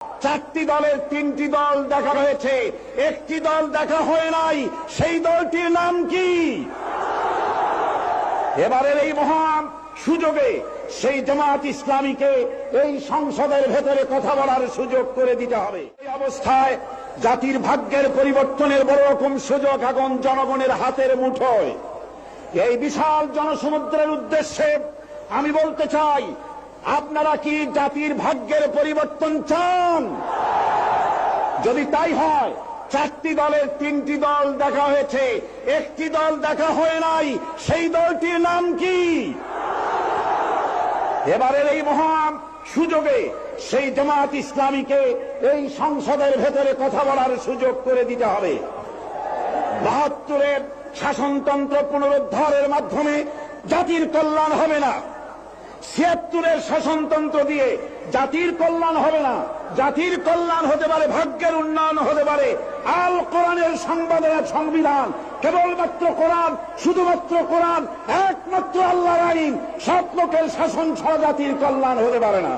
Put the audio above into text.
চারটি দলের তিনটি দল দেখা হয়েছে, একটি দল দেখা হয় নাই, সেই দলটির নাম কি? এবারের এই মহান সুযোগে সেই জামাত ইসলামীকে এই সংসদের ভেতরে কথা বলার সুযোগ করে দিতে হবে। এই অবস্থায় জাতির ভাগ্যের পরিবর্তনের বড় রকম সুযোগ এখন জনগণের হাতের মুঠোয়। এই বিশাল জনসমুদ্রের উদ্দেশ্যে আমি বলতে চাই, আপনারা কি জাতির ভাগ্যের পরিবর্তন চান? যদি তাই হয়, চারটি দলের তিনটি দল দেখা হয়েছে, একটি দল দেখা হয় নাই, সেই দলটির নাম কি? এবারের এই মহান সুযোগে সেই জামাত ইসলামীকে এই সংসদের ভেতরে কথা বলার সুযোগ করে দিতে হবে। ৭২-এর শাসনতন্ত্র পুনরুদ্ধারের মাধ্যমে জাতির কল্যাণ হবে না, ৭৬-এর শাসনতন্ত্র দিয়ে জাতির কল্যাণ হবে না। জাতির কল্যাণ হতে পারে, ভাগ্যের উন্নয়ন হতে পারে আল কোরআনের সংবিধান, কেবলমাত্র কোরআন, শুধুমাত্র কোরআন, একমাত্র আল্লাহর আইন, সৎ লোকের শাসন ছাড়া জাতির কল্যাণ হতে পারে না।